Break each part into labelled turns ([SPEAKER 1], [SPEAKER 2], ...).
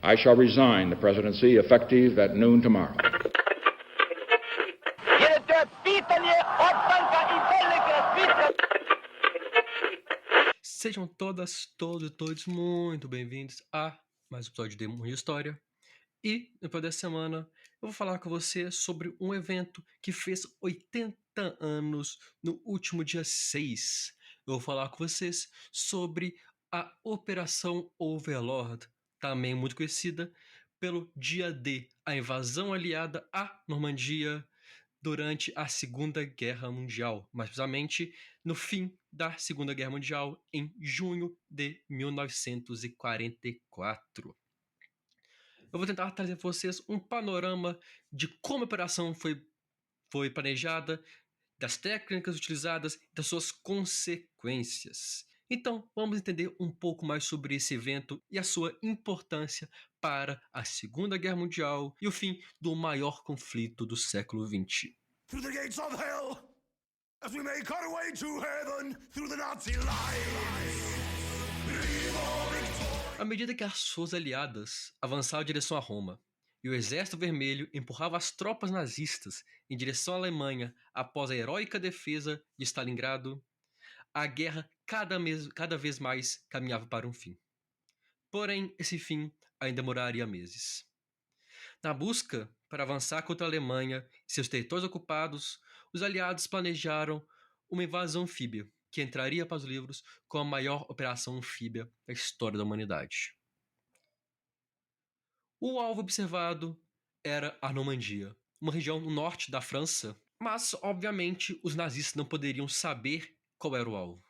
[SPEAKER 1] I shall resign the presidency effective at noon tomorrow.
[SPEAKER 2] Sejam todas, todos e todos muito bem-vindos a mais um episódio de Mundo de História. E, no episódio dessa semana, eu vou falar com você sobre um evento que fez 80 anos no último dia 6. Eu vou falar com vocês sobre a Operação Overlord, também muito conhecida pelo Dia D, a invasão aliada à Normandia durante a Segunda Guerra Mundial, mais precisamente no fim da Segunda Guerra Mundial, em junho de 1944. Eu vou tentar trazer para vocês um panorama de como a operação foi planejada, das técnicas utilizadas e das suas consequências. Então, vamos entender um pouco mais sobre esse evento e a sua importância para a Segunda Guerra Mundial e o fim do maior conflito do século XX.
[SPEAKER 3] Through the gates of hell, as we make our way to heaven, through the Nazi lines.
[SPEAKER 2] À medida que as suas aliadas avançavam em direção a Roma e o Exército Vermelho empurrava as tropas nazistas em direção à Alemanha após a heróica defesa de Stalingrado, a guerra cada vez mais caminhava para um fim. Porém, esse fim ainda demoraria meses. Na busca para avançar contra a Alemanha e seus territórios ocupados, os aliados planejaram uma invasão anfíbia, que entraria para os livros como a maior operação anfíbia da história da humanidade. O alvo observado era a Normandia, uma região no norte da França, mas, obviamente, os nazistas não poderiam saber qual era o alvo.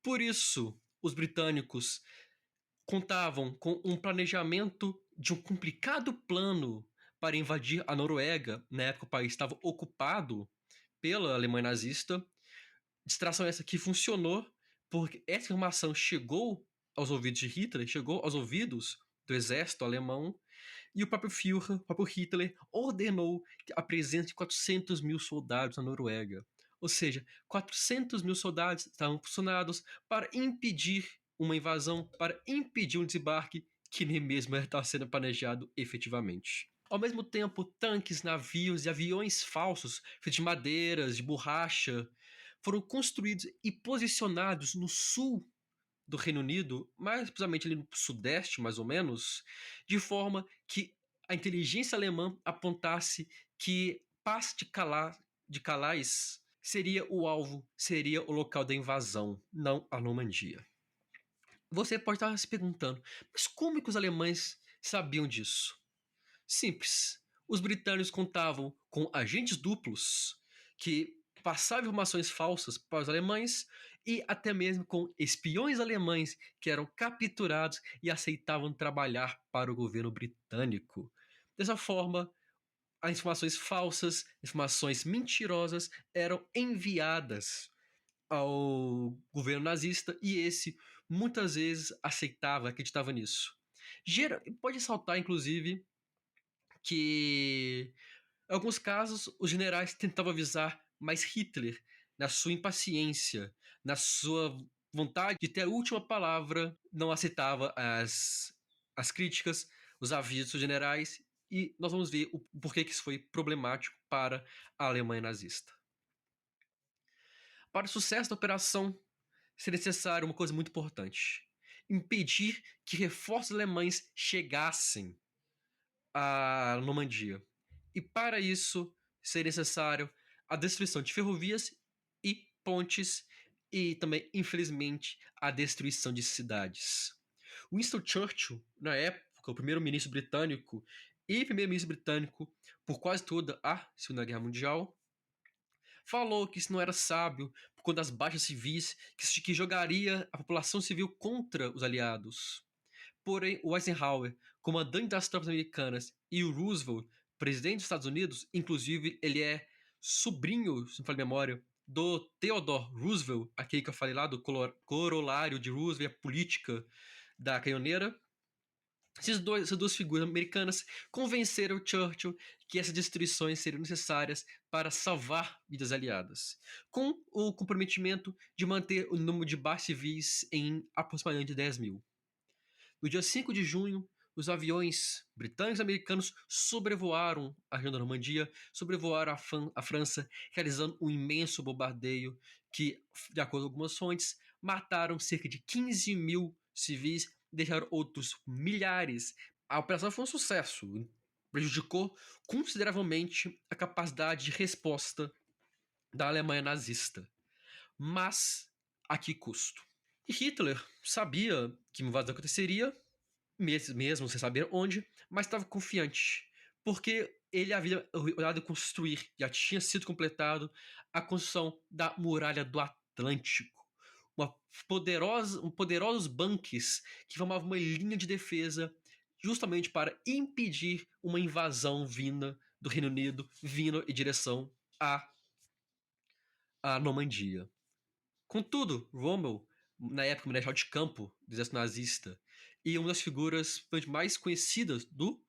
[SPEAKER 2] Por isso, os britânicos contavam com um planejamento de um complicado plano para invadir a Noruega. Na época, o país estava ocupado pela Alemanha nazista. Distração essa que funcionou porque essa informação chegou aos ouvidos de Hitler, chegou aos ouvidos do exército alemão, e o próprio Führer, o próprio Hitler, ordenou a presença de 400 mil soldados na Noruega. Ou seja, 400 mil soldados estavam posicionados para impedir uma invasão, para impedir um desembarque que nem mesmo estava sendo planejado efetivamente. Ao mesmo tempo, tanques, navios e aviões falsos, feitos de madeiras, de borracha, foram construídos e posicionados no sul do Reino Unido, mais precisamente ali no sudeste, mais ou menos, de forma que a inteligência alemã apontasse que Pass de Calais seria o alvo, seria o local da invasão, não a Normandia. Você pode estar se perguntando, mas como é que os alemães sabiam disso? Simples. Os britânicos contavam com agentes duplos que passavam informações falsas para os alemães e até mesmo com espiões alemães que eram capturados e aceitavam trabalhar para o governo britânico. Dessa forma, as informações falsas, informações mentirosas eram enviadas ao governo nazista e esse muitas vezes aceitava, acreditava nisso. Pode saltar, inclusive, que em alguns casos os generais tentavam avisar, mas Hitler, na sua impaciência, na sua vontade de ter a última palavra, não aceitava as críticas, os avisos dos generais, e nós vamos ver o porquê que isso foi problemático para a Alemanha nazista. Para o sucesso da operação, seria necessário uma coisa muito importante: impedir que reforços alemães chegassem à Normandia. E para isso seria necessário a destruição de ferrovias e pontes e também, infelizmente, a destruição de cidades. Winston Churchill, na época, o primeiro-ministro britânico e primeiro-ministro britânico por quase toda a Segunda Guerra Mundial, falou que isso não era sábio por conta das baixas civis, que jogaria a população civil contra os aliados. Porém, o Eisenhower, comandante das tropas americanas, e o Roosevelt, presidente dos Estados Unidos, inclusive ele é sobrinho, se não me falha a memória, do Theodore Roosevelt, aquele que eu falei lá, do corolário de Roosevelt, a política da canhoneira. Essas duas figuras americanas convenceram Churchill que essas destruições seriam necessárias para salvar vidas aliadas, com o comprometimento de manter o número de baixas civis em aproximadamente 10 mil. No dia 5 de junho, os aviões britânicos e americanos sobrevoaram a região da Normandia, sobrevoaram a França, realizando um imenso bombardeio que, de acordo com algumas fontes, mataram cerca de 15 mil civis e deixaram outros milhares. A operação foi um sucesso, prejudicou consideravelmente a capacidade de resposta da Alemanha nazista. Mas a que custo? E Hitler sabia que uma invasão aconteceria, mesmo sem saber onde, mas estava confiante, porque ele havia olhado construir, já tinha sido completado a construção da Muralha do Atlântico, poderosos bunkers que formavam uma linha de defesa justamente para impedir uma invasão vinda do Reino Unido, vindo em direção à Normandia. Contudo, Rommel, na época marechal de campo do exército nazista e uma das figuras mais conhecidas do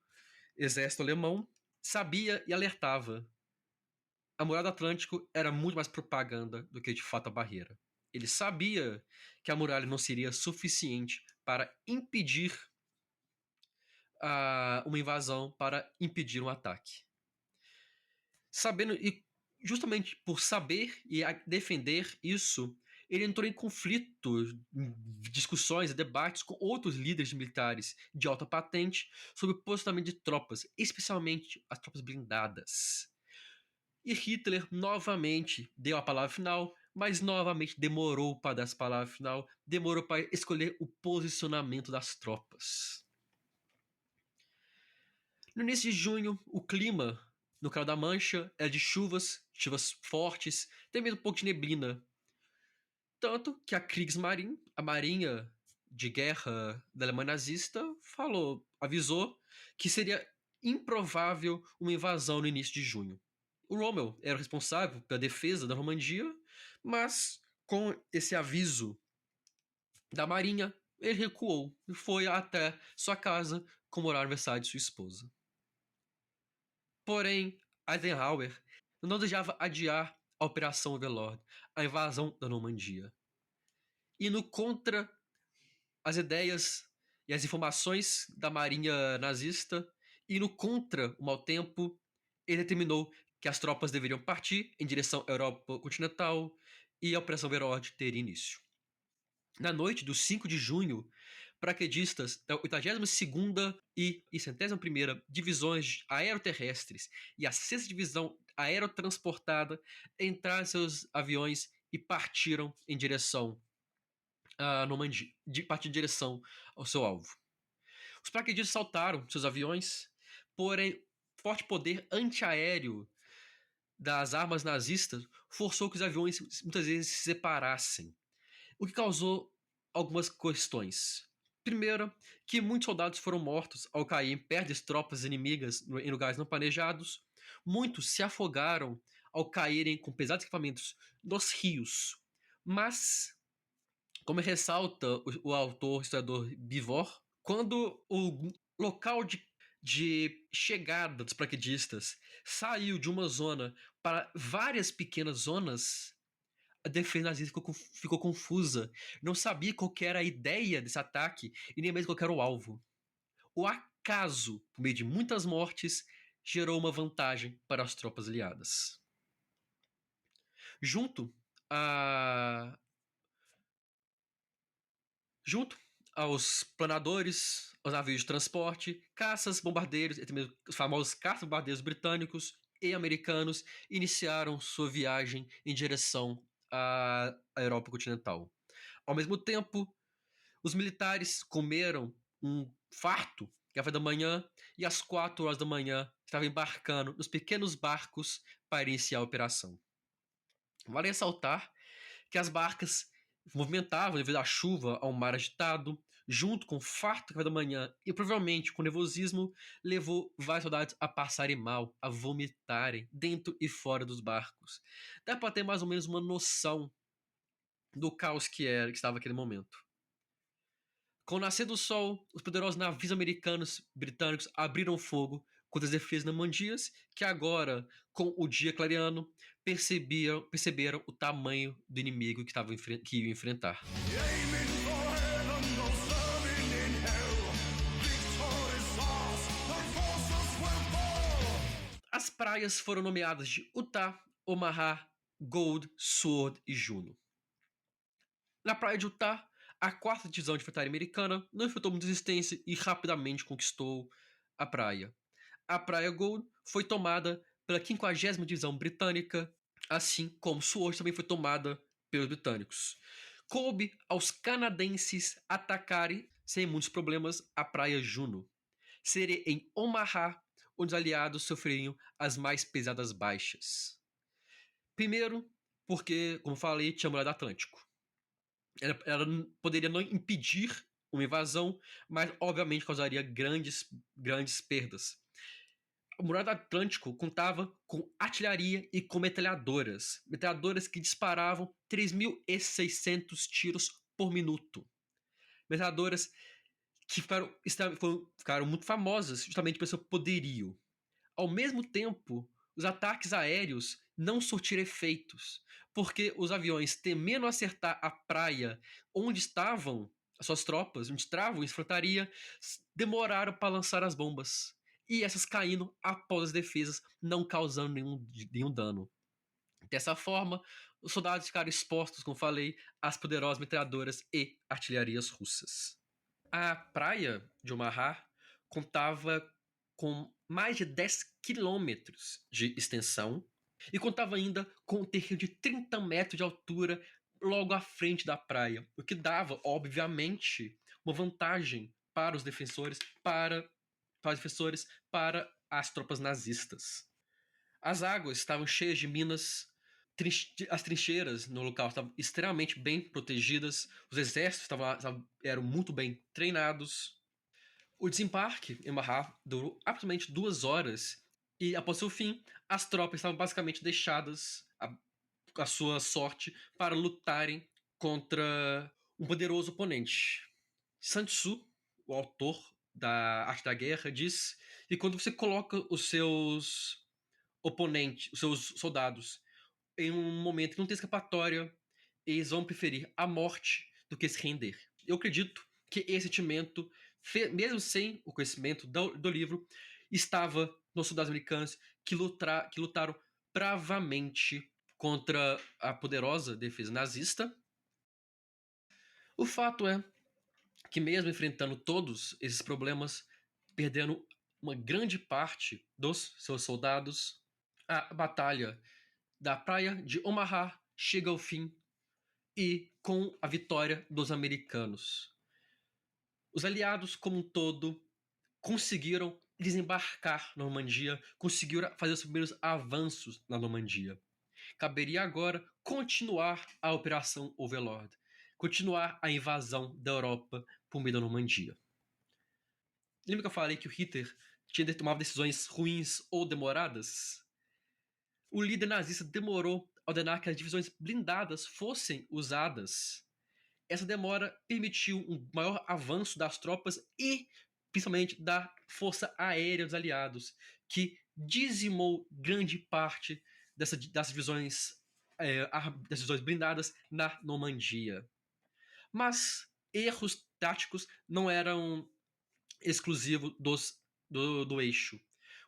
[SPEAKER 2] exército alemão, sabia e alertava. A Muralha do Atlântico era muito mais propaganda do que de fato a barreira. Ele sabia que a muralha não seria suficiente para impedir uma invasão, para impedir um ataque. Sabendo, e justamente por saber e defender isso, ele entrou em conflito, discussões e debates com outros líderes militares de alta patente sobre o posicionamento de tropas, especialmente as tropas blindadas. E Hitler novamente deu a palavra final, mas novamente demorou para dar essa palavra final, demorou para escolher o posicionamento das tropas. No início de junho, o clima no Canal da Mancha era de chuvas fortes, até mesmo um pouco de neblina. Tanto que a Kriegsmarine, a marinha de guerra da Alemanha nazista, avisou que seria improvável uma invasão no início de junho. O Rommel era o responsável pela defesa da Normandia, mas com esse aviso da marinha, ele recuou e foi até sua casa comemorar o aniversário de sua esposa. Porém, Eisenhower não desejava adiar a Operação Overlord, a invasão da Normandia. Indo contra as ideias e as informações da marinha nazista, indo contra o mau tempo, ele determinou que as tropas deveriam partir em direção à Europa continental e a Operação Overlord teria início. Na noite do 5 de junho, paraquedistas da 82ª e 101ª Divisões Aeroterrestres e a 6ª Divisão Aerotransportada entraram em seus aviões e partiram em direção à Normandia, em direção ao seu alvo. Os paraquedistas saltaram seus aviões, porém, forte poder antiaéreo das armas nazistas forçou que os aviões muitas vezes se separassem, o que causou algumas questões. Primeiro, que muitos soldados foram mortos ao caírem perto das tropas inimigas em lugares não planejados. Muitos se afogaram ao caírem com pesados equipamentos nos rios. Mas, como ressalta o autor, historiador Bivor, quando o local de chegada dos paraquedistas saiu de uma zona para várias pequenas zonas, a defesa nazista ficou confusa, não sabia qual que era a ideia desse ataque e nem mesmo qual que era o alvo. O acaso, por meio de muitas mortes, gerou uma vantagem para as tropas aliadas. Junto aos planadores, aos navios de transporte, caças, bombardeiros, e até mesmo os famosos caça-bombardeiros britânicos e americanos iniciaram sua viagem em direção à Europa continental. Ao mesmo tempo, os militares comeram um farto café da manhã e às 4 horas da manhã estavam embarcando nos pequenos barcos para iniciar a operação. Vale ressaltar que as barcas movimentavam devido à chuva ao mar agitado, junto com o farto café da manhã e provavelmente com nervosismo, levou vários soldados a passarem mal, a vomitarem dentro e fora dos barcos. Dá para ter mais ou menos uma noção do caos que estava naquele momento. Com o nascer do sol, os poderosos navios britânicos abriram fogo contra as defesas normandias, que agora, com o dia clareando, perceberam o tamanho do inimigo que iam enfrentar. As praias foram nomeadas de Utah, Omaha, Gold, Sword e Juno. Na praia de Utah, a 4ª divisão de infantaria americana não enfrentou muita resistência e rapidamente conquistou a praia. A praia Gold foi tomada pela 50ª divisão britânica, assim como Sword também foi tomada pelos britânicos. Coube aos canadenses atacarem, sem muitos problemas, a praia Juno. Seria em Omaha onde os aliados sofreriam as mais pesadas baixas. Primeiro, porque, como falei, tinha a Muralha do Atlântico. Ela poderia não impedir uma invasão, mas obviamente causaria grandes perdas. A Muralha do Atlântico contava com artilharia e com metralhadoras que disparavam 3.600 tiros por minuto. Metralhadoras que ficaram muito famosas justamente pelo seu poderio. Ao mesmo tempo, os ataques aéreos não surtiram efeitos, porque os aviões, temendo acertar a praia onde estavam as suas tropas, onde estavam a infantaria, demoraram para lançar as bombas. E essas caindo após as defesas, não causando nenhum dano. Dessa forma, os soldados ficaram expostos, como falei, às poderosas metralhadoras e artilharias russas. A praia de Omaha contava com mais de 10 quilômetros de extensão e contava ainda com um terreno de 30 metros de altura logo à frente da praia, o que dava, obviamente, uma vantagem para os defensores, para as tropas nazistas. As águas estavam cheias de minas, as trincheiras no local estavam extremamente bem protegidas, os exércitos eram muito bem treinados. O desembarque em Omaha durou aproximadamente 2 horas e, após seu fim, as tropas estavam basicamente deixadas à sua sorte para lutarem contra um poderoso oponente. Sun Tzu, o autor da Arte da Guerra, diz que quando você coloca os seus oponentes, os seus soldados, em um momento que não tem escapatória, eles vão preferir a morte do que se render. Eu acredito que esse sentimento, mesmo sem o conhecimento do livro, estava nos soldados americanos que lutaram bravamente contra a poderosa defesa nazista. O fato é que, mesmo enfrentando todos esses problemas, perdendo uma grande parte dos seus soldados, a batalha da praia de Omaha chega ao fim e com a vitória dos americanos. Os aliados, como um todo, conseguiram desembarcar na Normandia, conseguiram fazer os primeiros avanços na Normandia. Caberia agora continuar a Operação Overlord, continuar a invasão da Europa por meio da Normandia. Lembra que eu falei que o Hitler tinha tomado decisões ruins ou demoradas? O líder nazista demorou a ordenar que as divisões blindadas fossem usadas. Essa demora permitiu um maior avanço das tropas e, principalmente, da força aérea dos aliados, que dizimou grande parte das divisões blindadas na Normandia. Mas erros táticos não eram exclusivos do eixo.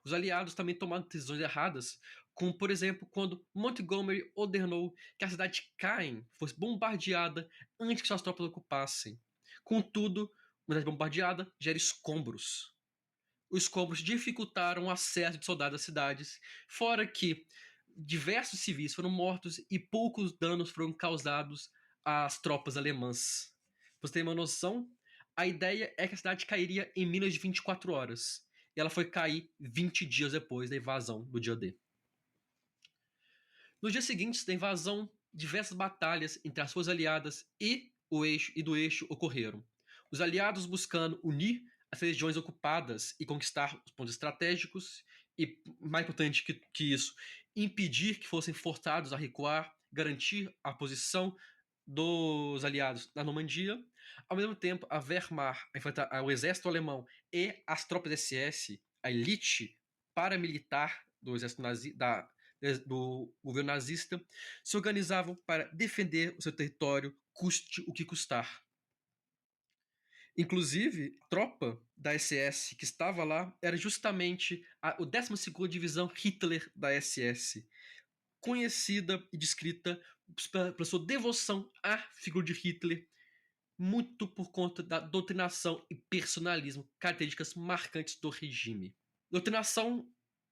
[SPEAKER 2] Os aliados também tomaram decisões erradas, como, por exemplo, quando Montgomery ordenou que a cidade de Caen fosse bombardeada antes que suas tropas ocupassem. Contudo, uma cidade bombardeada gera escombros. Os escombros dificultaram o acesso de soldados às cidades, fora que diversos civis foram mortos e poucos danos foram causados às tropas alemãs. Pra você ter uma noção, a ideia é que a cidade cairia em menos de 24 horas. E ela foi cair 20 dias depois da invasão do dia D. Nos dias seguintes da invasão, diversas batalhas entre as forças aliadas e do eixo ocorreram. Os aliados buscando unir as regiões ocupadas e conquistar os pontos estratégicos e, mais importante que isso, impedir que fossem forçados a recuar, garantir a posição dos aliados na Normandia. Ao mesmo tempo, a Wehrmacht, o exército alemão e as tropas SS, a elite paramilitar do exército do governo nazista, se organizavam para defender o seu território, custe o que custar. Inclusive, a tropa da SS que estava lá era justamente a 12ª Divisão Hitler da SS, conhecida e descrita pela sua devoção à figura de Hitler, muito por conta da doutrinação e personalismo, características marcantes do regime. Doutrinação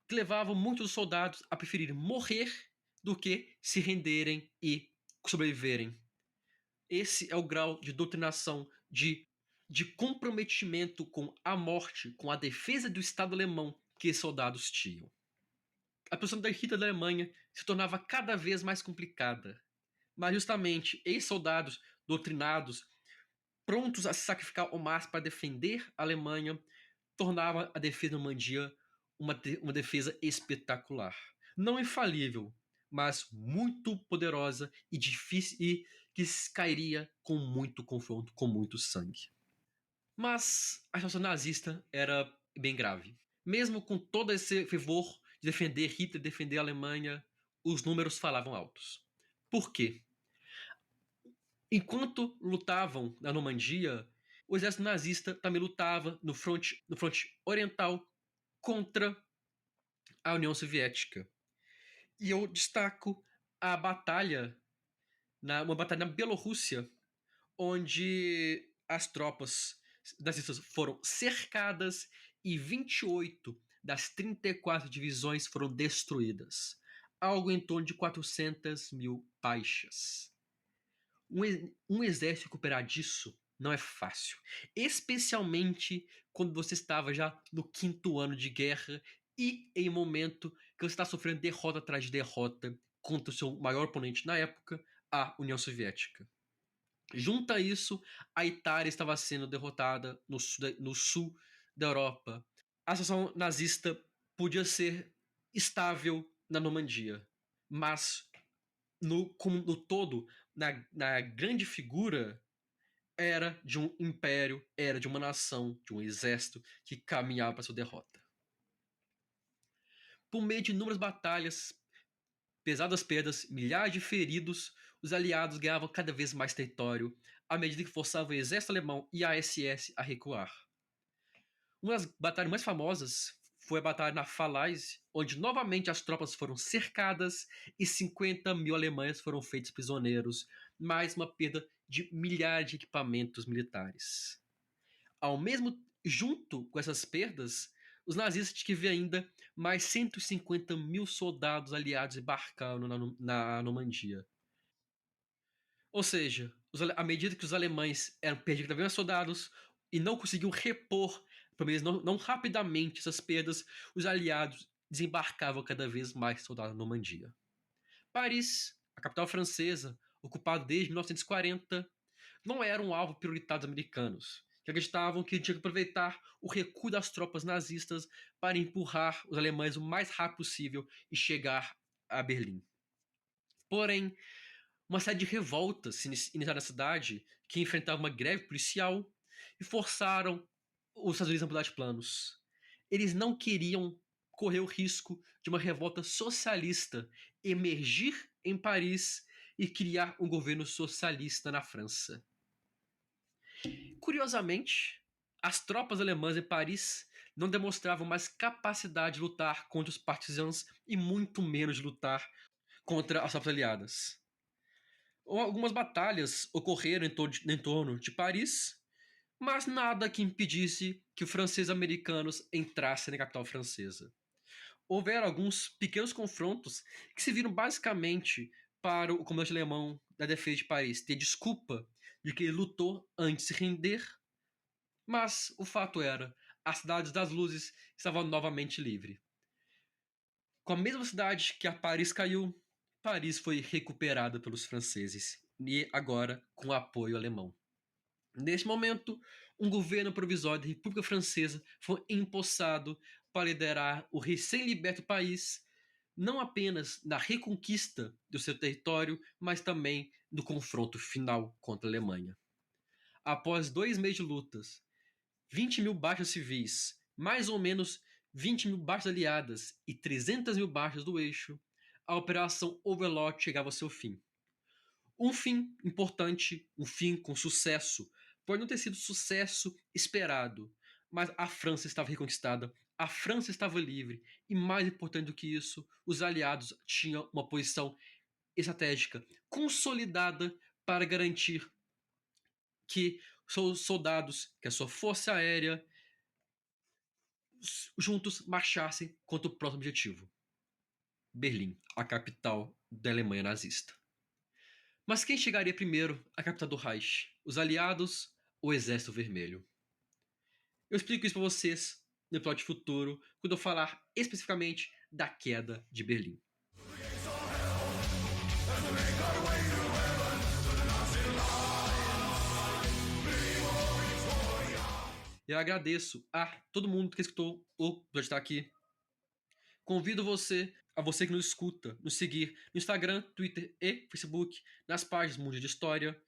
[SPEAKER 2] que levava muitos soldados a preferir morrer do que se renderem e sobreviverem. Esse é o grau de doutrinação, de comprometimento com a morte, com a defesa do Estado alemão que esses soldados tinham. A posição da Hitler da Alemanha se tornava cada vez mais complicada, mas justamente ex-soldados doutrinados, prontos a se sacrificar ao máximo para defender a Alemanha, tornava a defesa da Normandia uma defesa espetacular. Não infalível, mas muito poderosa e difícil, e que cairia com muito confronto, com muito sangue. Mas a situação nazista era bem grave. Mesmo com todo esse fervor de defender Hitler, defender a Alemanha, os números falavam altos. Por quê? Enquanto lutavam na Normandia, o exército nazista também lutava no fronte oriental contra a União Soviética. E eu destaco a batalha, uma batalha na Bielorrússia, onde as tropas nazistas foram cercadas e 28 das 34 divisões foram destruídas. Algo em torno de 400 mil baixas. Um exército recuperar disso não é fácil. Especialmente quando você estava já no 5º ano de guerra e em um momento que você está sofrendo derrota atrás de derrota contra o seu maior oponente na época, a União Soviética. Junto a isso, a Itália estava sendo derrotada no sul da Europa. A situação nazista podia ser estável na Normandia, mas no todo, na grande figura, era de um império, era de uma nação, de um exército que caminhava para sua derrota. Por meio de inúmeras batalhas, pesadas perdas, milhares de feridos, os aliados ganhavam cada vez mais território, à medida que forçavam o exército alemão e a SS a recuar. Uma das batalhas mais famosas foi a batalha na Falaise, onde novamente as tropas foram cercadas e 50 mil alemães foram feitos prisioneiros, mais uma perda de milhares de equipamentos militares. Junto com essas perdas, os nazistas tinham que ver ainda mais 150 mil soldados aliados embarcando na Normandia. Ou seja, à medida que os alemães eram perdidos cada vez mais soldados e não conseguiam repor, pelo menos não rapidamente, essas perdas, os aliados desembarcavam cada vez mais soldados na Normandia. Paris, a capital francesa, ocupada desde 1940, não era um alvo prioritário dos americanos, que acreditavam que tinha que aproveitar o recuo das tropas nazistas para empurrar os alemães o mais rápido possível e chegar a Berlim. Porém, uma série de revoltas se iniciaram na cidade que enfrentavam uma greve policial e forçaram os Estados Unidos a mudar de planos. Eles não queriam correr o risco de uma revolta socialista emergir em Paris e criar um governo socialista na França. Curiosamente, as tropas alemãs em Paris não demonstravam mais capacidade de lutar contra os partisãos e muito menos de lutar contra as tropas aliadas. Algumas batalhas ocorreram em torno de Paris, mas nada que impedisse que os franceses americanos entrassem na capital francesa. Houveram alguns pequenos confrontos que se viram basicamente para o comandante alemão da defesa de Paris ter desculpa de que ele lutou antes de se render, mas o fato era, a cidade das luzes estava novamente livre. Com a mesma velocidade que a Paris caiu, Paris foi recuperada pelos franceses, e agora com apoio alemão. Neste momento, um governo provisório da República Francesa foi empossado para liderar o recém-liberto país, não apenas na reconquista do seu território, mas também no confronto final contra a Alemanha. Após 2 meses de lutas, 20 mil baixas civis, mais ou menos 20 mil baixas aliadas e 300 mil baixas do eixo, a Operação Overlord chegava ao seu fim. Um fim importante, um fim com sucesso Pode não ter sido o sucesso esperado, mas a França estava reconquistada, a França estava livre, e mais importante do que isso, os aliados tinham uma posição estratégica consolidada para garantir que seus soldados, que a sua força aérea, juntos marchassem contra o próximo objetivo: Berlim, a capital da Alemanha nazista. Mas quem chegaria primeiro à capital do Reich? Os aliados ou o Exército Vermelho? Eu explico isso para vocês no episódio futuro, quando eu falar especificamente da queda de Berlim. Eu agradeço a todo mundo que escutou o episódio estar aqui. Convido você que nos escuta, nos seguir no Instagram, Twitter e Facebook, nas páginas Mundo de História,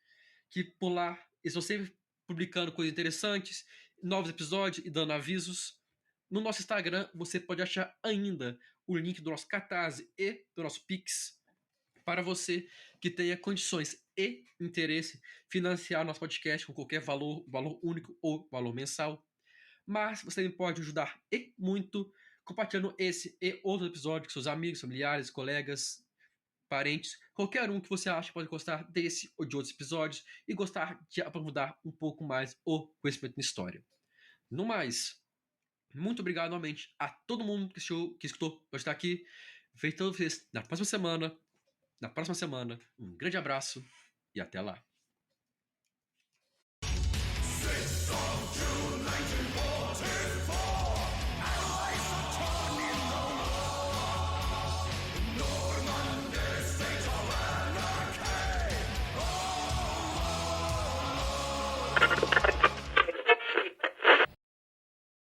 [SPEAKER 2] que por lá estão sempre publicando coisas interessantes, novos episódios e dando avisos. No nosso Instagram você pode achar ainda o link do nosso Catarse e do nosso Pix, para você que tenha condições e interesse financiar nosso podcast com qualquer valor único ou valor mensal. Mas você também pode ajudar e muito compartilhando esse e outros episódios com seus amigos, familiares, colegas, parentes, qualquer um que você acha que pode gostar desse ou de outros episódios e gostar de aprofundar um pouco mais o conhecimento em história. No mais, muito obrigado novamente a todo mundo que escutou por estar aqui. Vejo todos vocês na próxima semana. Um grande abraço e até lá.